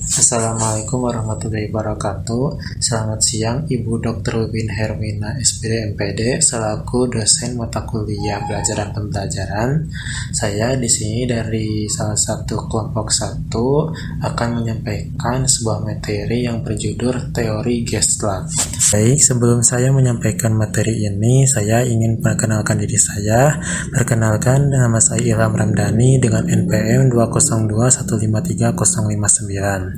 Assalamualaikum warahmatullahi wabarakatuh. Selamat siang, Ibu Dr. Win Hermina, SPD MPD, selaku dosen mata kuliah belajar dan pembelajaran. Saya di sini dari salah satu kelompok 1 akan menyampaikan sebuah materi yang berjudul Teori Gestalt. Baik, sebelum saya menyampaikan materi ini, saya ingin perkenalkan diri saya. Perkenalkan, nama saya Ilham Ramdhani dengan NPM 202153059.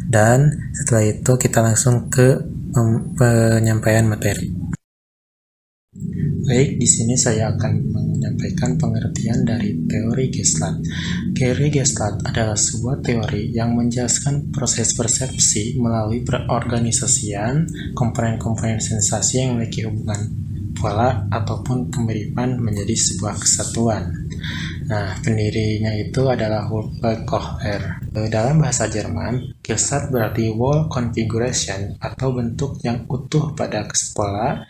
Dan setelah itu kita langsung ke penyampaian materi. Baik, di sini saya akan menyampaikan pengertian dari teori Gestalt. Teori Gestalt adalah sebuah teori yang menjelaskan proses persepsi melalui perorganisasian komponen-komponen sensasi yang memiliki hubungan pola ataupun kemiripan menjadi sebuah kesatuan. Nah, pendirinya itu adalah Wolfgang Kohler. Dalam bahasa Jerman, Gestalt berarti whole configuration atau bentuk yang utuh pada pola,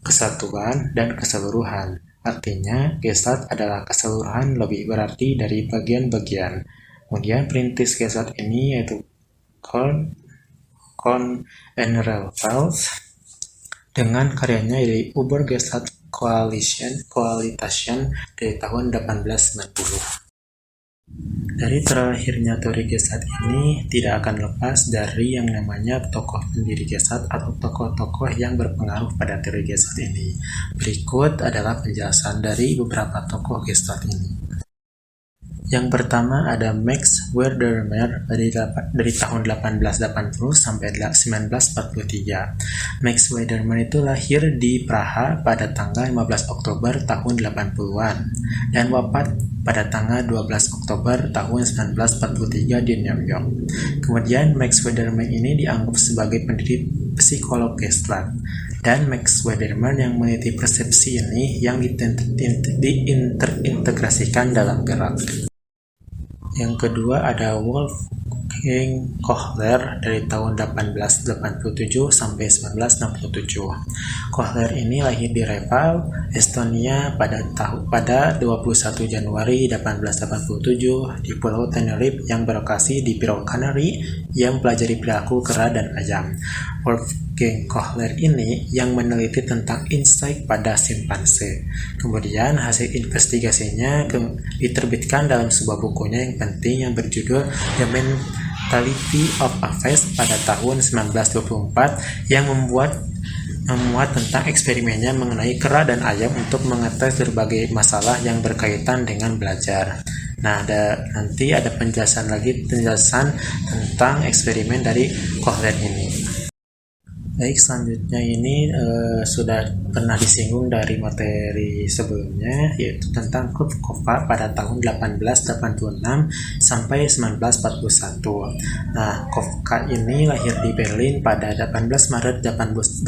kesatuan, dan keseluruhan. Artinya, Gestalt adalah keseluruhan lebih berarti dari bagian-bagian. Kemudian perintis Gestalt ini yaitu Kohn and Revels dengan karyanya dari Obergestalt Qualitation dari tahun 1890. Dari terlahirnya teori Gestalt ini tidak akan lepas dari yang namanya tokoh pendiri Gestalt atau tokoh-tokoh yang berpengaruh pada teori Gestalt ini. Berikut adalah penjelasan dari beberapa tokoh Gestalt ini. Yang pertama ada Max Wertheimer dari tahun 1880 sampai 1943. Max Wertheimer itu lahir di Praha pada tanggal 15 Oktober tahun 80-an dan wafat pada tanggal 12 Oktober tahun 1943 di New York. Kemudian Max Wertheimer ini dianggap sebagai pendiri psikolog Gestalt. Dan Max Wertheimer yang meneliti persepsi ini yang diintegrasikan dalam gerak. Yang kedua ada Wolfgang Kohler dari tahun 1887 sampai 1967. Kohler ini lahir di Reval, Estonia pada 21 Januari 1887 di Pulau Tenerife yang berlokasi di Pulau Canary yang mempelajari perilaku kera dan ayam. Wolfgang Kohler ini yang meneliti tentang insight pada simpanse. Kemudian hasil investigasinya diterbitkan dalam sebuah bukunya yang penting yang berjudul The Mentality of a Face pada tahun 1924 yang memuat tentang eksperimennya mengenai kera dan ayam untuk mengetes berbagai masalah yang berkaitan dengan belajar. Nah, nanti ada penjelasan tentang eksperimen dari Kohler ini. Baik, selanjutnya ini sudah pernah disinggung dari materi sebelumnya, yaitu tentang Krupkova pada tahun 1886 sampai 1941. Nah, Kafka ini lahir di Berlin pada 18 Maret 1886.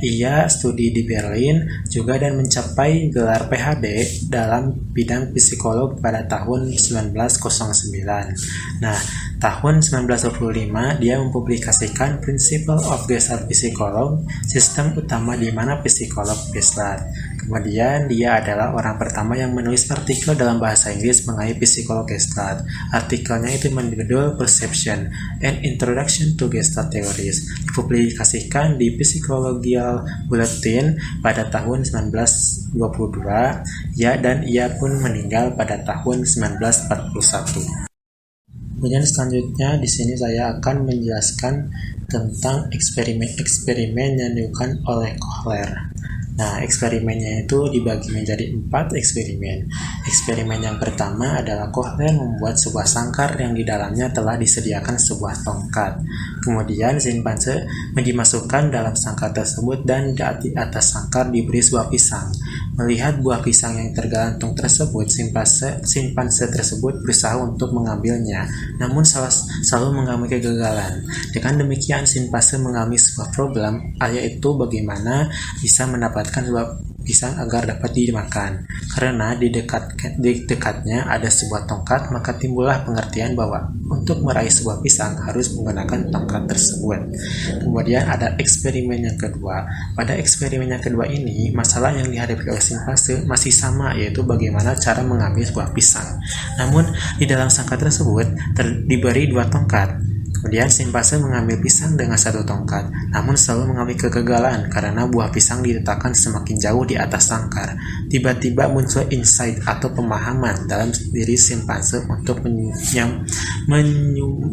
Ia studi di Berlin juga dan mencapai gelar PhD dalam bidang psikolog pada tahun 1909. Nah, tahun 1925 dia mempublikasikan Principle of Gestalt Psychology, sistem utama di mana psikolog Gestalt. Kemudian dia adalah orang pertama yang menulis artikel dalam bahasa Inggris mengenai psikolog Gestalt. Artikelnya itu berjudul Perception: An Introduction to Gestalt Theories. Dipublikasikan di Psychological Bulletin pada tahun 1922 dan ia pun meninggal pada tahun 1941. Kemudian selanjutnya di sini saya akan menjelaskan tentang eksperimen yang dilakukan oleh Kohler. Nah, eksperimennya itu dibagi menjadi 4 eksperimen. Eksperimen yang pertama adalah Kohler membuat sebuah sangkar yang di dalamnya telah disediakan sebuah tongkat. Kemudian simpanse dimasukkan dalam sangkar tersebut dan di atas sangkar diberi sebuah pisang. Melihat buah pisang yang tergantung tersebut, simpanse tersebut berusaha untuk mengambilnya, namun selalu mengalami kegagalan. Dengan demikian, simpanse mengalami sebuah problem, yaitu bagaimana bisa mendapatkan sebuah pisang agar dapat dimakan. Karena di dekatnya ada sebuah tongkat, maka timbullah pengertian bahwa untuk meraih sebuah pisang harus menggunakan tongkat tersebut. Kemudian ada eksperimen yang kedua. Pada eksperimen yang kedua ini, masalah yang dihadapi oleh simpanse masih sama, yaitu bagaimana cara mengambil sebuah pisang. Namun di dalam sangkar tersebut diberi 2 tongkat. Kemudian simpanse mengambil pisang dengan 1 tongkat, namun selalu mengalami kegagalan karena buah pisang diletakkan semakin jauh di atas sangkar. Tiba-tiba muncul insight atau pemahaman dalam diri simpanse untuk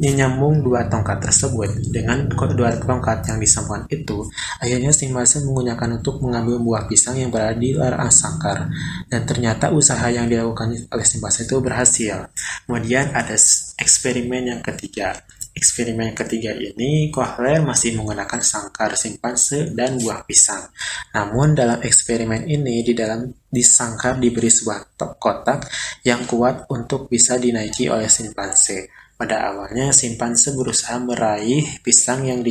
menyambung 2 tongkat tersebut. Dengan 2 tongkat yang disambungkan itu, akhirnya simpanse menggunakan untuk mengambil buah pisang yang berada di luar sangkar. Dan ternyata usaha yang dilakukan oleh simpanse itu berhasil. Kemudian ada eksperimen yang ketiga. Eksperimen yang ketiga ini, Kohler masih menggunakan sangkar simpanse dan buah pisang. Namun dalam eksperimen ini, di sangkar diberi sebuah kotak yang kuat untuk bisa dinaiki oleh simpanse. Pada awalnya, simpanse berusaha meraih pisang yang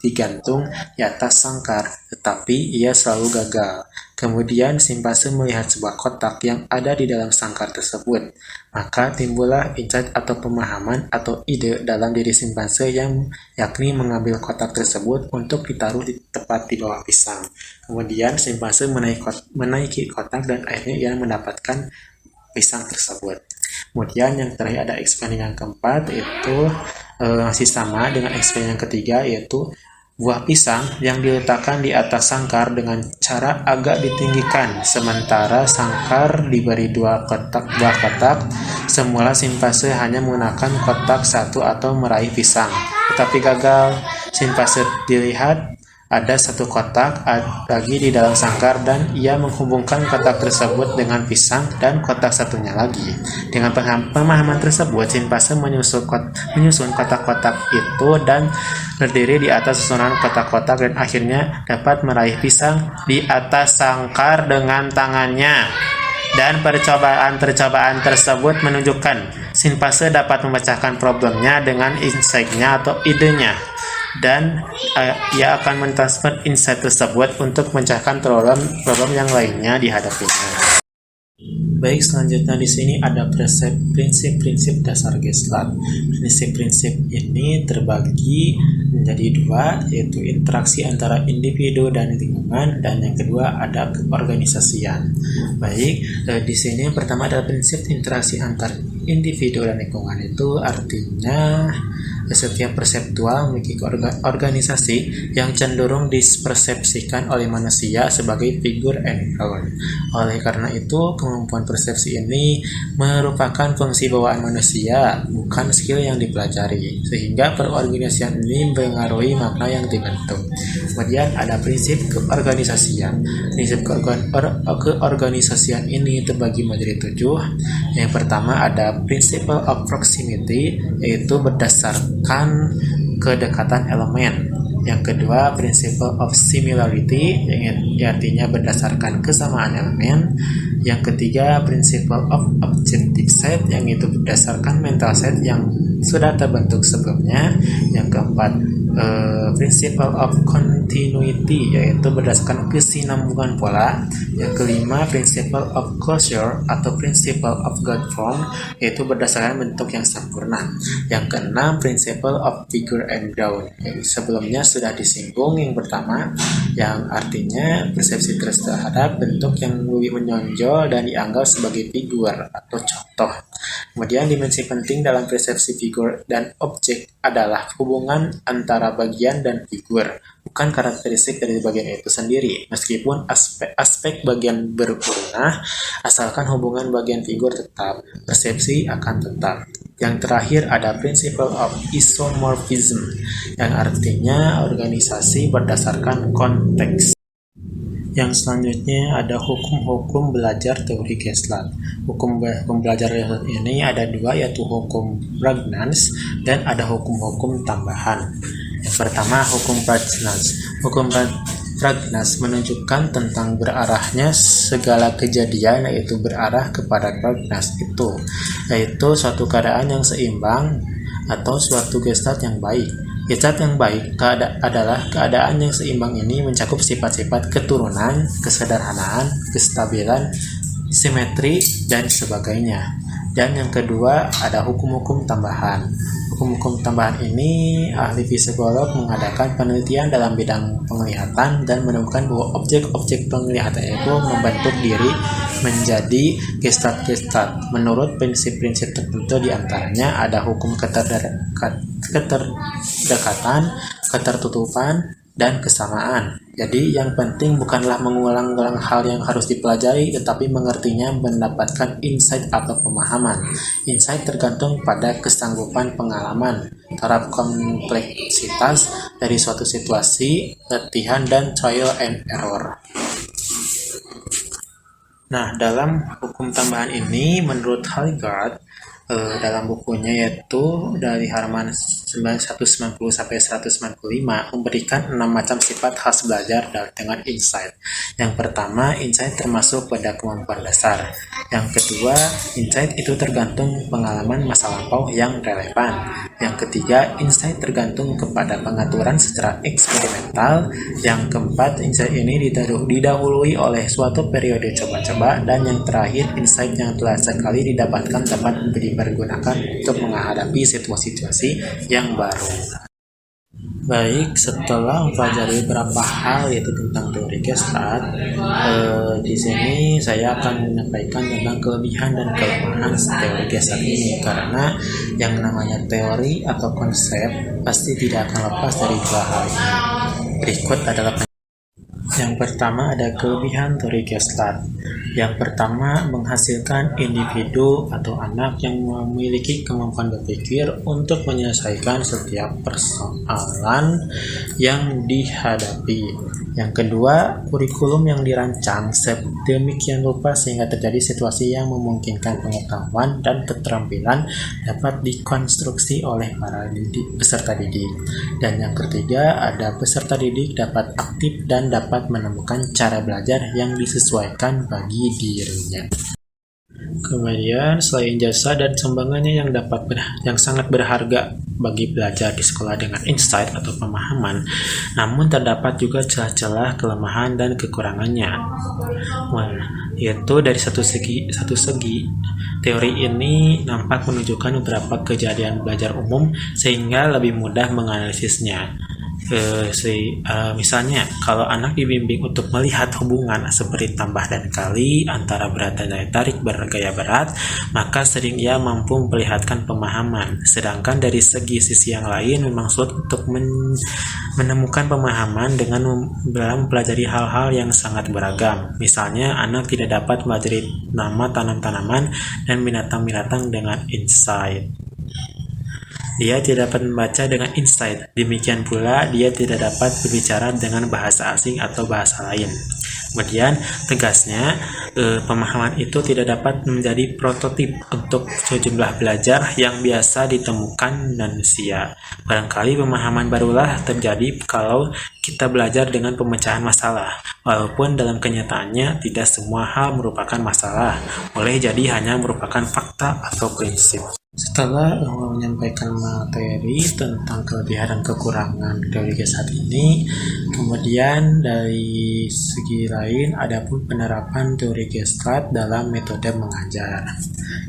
digantung di atas sangkar, tetapi ia selalu gagal. Kemudian simpanse melihat sebuah kotak yang ada di dalam sangkar tersebut. Maka timbullah insight atau pemahaman atau ide dalam diri simpanse yakni mengambil kotak tersebut untuk ditaruh tepat di bawah pisang. Kemudian simpanse menaiki kotak dan akhirnya ia mendapatkan pisang tersebut. Kemudian yang terakhir ada eksperimen yang keempat, yaitu masih sama dengan eksperimen yang ketiga, yaitu buah pisang yang diletakkan di atas sangkar dengan cara agak ditinggikan, sementara sangkar diberi 2 buah kotak. Semula simpanse hanya menggunakan kotak 1 atau meraih pisang, tetapi gagal. Simpanse dilihat ada 1 kotak lagi di dalam sangkar dan ia menghubungkan kotak tersebut dengan pisang dan kotak satunya lagi. Dengan pemahaman tersebut, simpanse menyusun kotak-kotak itu dan berdiri di atas susunan kotak-kotak dan akhirnya dapat meraih pisang di atas sangkar dengan tangannya. Dan percobaan tersebut menunjukkan simpanse dapat memecahkan problemnya dengan insight-nya atau idenya. Dan ia akan mentransfer insight tersebut untuk memecahkan problem yang lainnya dihadapinya. Baik, selanjutnya di sini ada prinsip-prinsip dasar Gestalt. Prinsip-prinsip ini terbagi menjadi 2, yaitu interaksi antara individu dan lingkungan, dan yang kedua ada keorganisasian. Baik, di sini yang pertama adalah prinsip interaksi antar individu dan lingkungan. Itu artinya setiap perseptual memiliki organisasi yang cenderung dipersepsikan oleh manusia sebagai figure and ground. Oleh karena itu, kemampuan persepsi ini merupakan fungsi bawaan manusia, bukan skill yang dipelajari, sehingga perorganisasian ini mengaruhi makna yang dibentuk. Kemudian ada prinsip keorganisasian. Prinsip keorganisasian ini terbagi menjadi 7. Yang pertama ada principle of proximity, yaitu berdasarkan kedekatan elemen. Yang kedua, principle of similarity, yang artinya berdasarkan kesamaan elemen. Yang ketiga, principle of objective set, yang itu berdasarkan mental set yang sudah terbentuk sebelumnya. Yang keempat, principle of continuity, yaitu berdasarkan kesinambungan pola. Yang kelima, principle of closure atau principle of God form, yaitu berdasarkan bentuk yang sempurna. Yang keenam, principle of figure and ground, yang sebelumnya sudah disinggung. Yang pertama, yang artinya persepsi terhadap bentuk yang lebih menonjol dan dianggap sebagai figur atau contoh. Kemudian dimensi penting dalam persepsi figur dan objek adalah hubungan antara bagian dan figur, bukan karakteristik dari bagian itu sendiri. Meskipun aspek bagian berubah, asalkan hubungan bagian figur tetap, persepsi akan tetap. Yang terakhir ada principle of isomorphism, yang artinya organisasi berdasarkan konteks. Yang selanjutnya ada hukum-hukum belajar teori Gestalt. Hukum belajar Gestalt ini ada 2, yaitu hukum Prägnanz dan ada hukum-hukum tambahan. Yang pertama, hukum Prägnanz. Hukum Prägnanz menunjukkan tentang berarahnya segala kejadian, yaitu berarah kepada Prägnanz itu, yaitu suatu keadaan yang seimbang atau suatu Gestalt yang baik. Gestat yang baik adalah keadaan yang seimbang ini mencakup sifat-sifat keturunan, kesederhanaan, kestabilan, simetri, dan sebagainya. Dan yang kedua ada hukum-hukum tambahan. Hukum-hukum tambahan ini ahli psikolog mengadakan penelitian dalam bidang penglihatan dan menemukan bahwa objek-objek penglihatan itu membentuk diri menjadi gestat-gestat. Menurut prinsip-prinsip tertentu diantaranya ada hukum keterdekatan, ketertutupan, dan kesamaan. Jadi yang penting bukanlah mengulang-ulang hal yang harus dipelajari, tetapi mengertinya, mendapatkan insight atau pemahaman. Insight tergantung pada kesanggupan pengalaman, taraf kompleksitas dari suatu situasi, latihan, dan trial and error. Nah, dalam hukum tambahan ini, menurut Hallgard, dalam bukunya yaitu dari halaman 190 sampai 195 memberikan 6 macam sifat khas belajar dengan insight. Yang pertama, insight termasuk pada kemampuan dasar. Yang kedua, insight itu tergantung pengalaman masa lampau yang relevan. Yang ketiga, insight tergantung kepada pengaturan secara eksperimental. Yang keempat, insight ini didahului oleh suatu periode coba-coba. Dan yang terakhir, insight yang telah sekali didapatkan dapat dipergunakan untuk menghadapi situasi-situasi yang baru. Baik, setelah mempelajari beberapa hal yaitu tentang teori Gestalt, di sini saya akan menyampaikan tentang kelebihan dan kelemahan teori Gestalt ini, karena yang namanya teori atau konsep pasti tidak akan lepas dari dua hal ini. Berikut adalah yang pertama ada kelebihan teori Gestalt. Yang pertama, menghasilkan individu atau anak yang memiliki kemampuan berpikir untuk menyelesaikan setiap persoalan yang dihadapi. Yang kedua, kurikulum yang dirancang sedemikian rupa sehingga terjadi situasi yang memungkinkan pengetahuan dan keterampilan dapat dikonstruksi oleh para peserta didik. Dan yang ketiga, ada peserta didik dapat aktif dan dapat menemukan cara belajar yang disesuaikan bagi dirinya. Kemudian selain jasa dan sumbangannya yang sangat berharga bagi belajar di sekolah dengan insight atau pemahaman, namun terdapat juga celah-celah kelemahan dan kekurangannya. Yaitu dari satu segi teori ini nampak menunjukkan beberapa kejadian belajar umum sehingga lebih mudah menganalisisnya. Misalnya, kalau anak dibimbing untuk melihat hubungan seperti tambah dan kali antara berat dan daya tarik bergaya berat, maka sering ia mampu memperlihatkan pemahaman. Sedangkan dari sisi yang lain memang sulit untuk menemukan pemahaman dengan mempelajari hal-hal yang sangat beragam. Misalnya, anak tidak dapat mempelajari nama tanaman-tanaman dan binatang-binatang dengan insight. Dia tidak dapat membaca dengan insight. Demikian pula, dia tidak dapat berbicara dengan bahasa asing atau bahasa lain. Kemudian, tegasnya, pemahaman itu tidak dapat menjadi prototip untuk sejumlah belajar yang biasa ditemukan manusia. Barangkali pemahaman barulah terjadi kalau kita belajar dengan pemecahan masalah. Walaupun dalam kenyataannya tidak semua hal merupakan masalah, boleh jadi hanya merupakan fakta atau prinsip. Setelah menyampaikan materi tentang kelebihan dan kekurangan teori Gestalt ini, kemudian dari segi lain ada pun penerapan teori Gestalt dalam metode mengajar.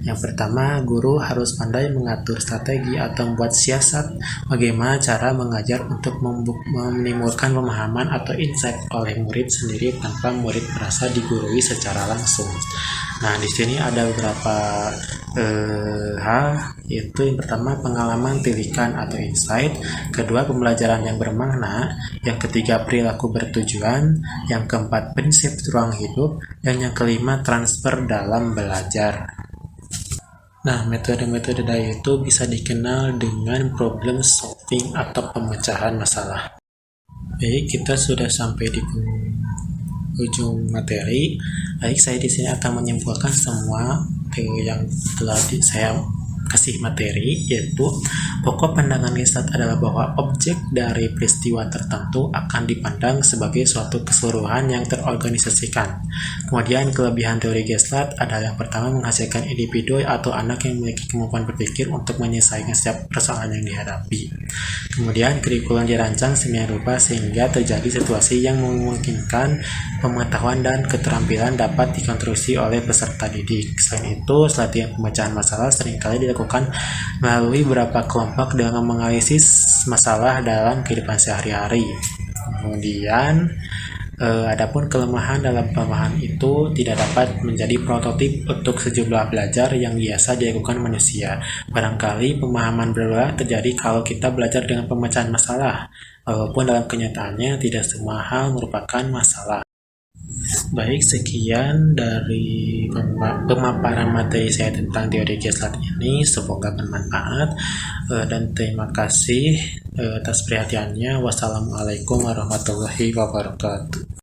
Yang pertama, guru harus pandai mengatur strategi atau membuat siasat bagaimana cara mengajar untuk menimbulkan pemahaman atau insight oleh murid sendiri tanpa murid merasa digurui secara langsung. Nah, di sini ada beberapa hal, yaitu yang pertama pengalaman tilikan atau insight, kedua pembelajaran yang bermakna, yang ketiga perilaku bertujuan, yang keempat prinsip ruang hidup, dan yang kelima transfer dalam belajar. Nah, metode-metode itu bisa dikenal dengan problem solving atau pemecahan masalah. Baik, kita sudah sampai di ujung materi. Baik, saya di sini akan menyimpulkan semua yang telah saya kasih materi, yaitu Pokok pandangan Geslat adalah bahwa objek dari peristiwa tertentu akan dipandang sebagai suatu keseluruhan yang terorganisasikan. Kemudian kelebihan teori Geslat adalah yang pertama menghasilkan individu atau anak yang memiliki kemampuan berpikir untuk menyelesaikan setiap persoalan yang dihadapi. Kemudian kurikulum dirancang sedemikian rupa sehingga terjadi situasi yang memungkinkan pengetahuan dan keterampilan dapat dikonstruksi oleh peserta didik. Selain itu, latihan pemecahan masalah seringkali dilakukan melalui beberapa kelompok dengan menganalisis masalah dalam kehidupan sehari-hari. Kemudian, adapun kelemahan dalam pemahaman itu tidak dapat menjadi prototip untuk sejumlah belajar yang biasa dilakukan manusia. Barangkali pemahaman berulang terjadi kalau kita belajar dengan pemecahan masalah, walaupun dalam kenyataannya tidak semua hal merupakan masalah. Baik, sekian dari pemaparan materi saya tentang teori Geslat ini. Semoga bermanfaat dan terima kasih atas perhatiannya. Wassalamualaikum warahmatullahi wabarakatuh.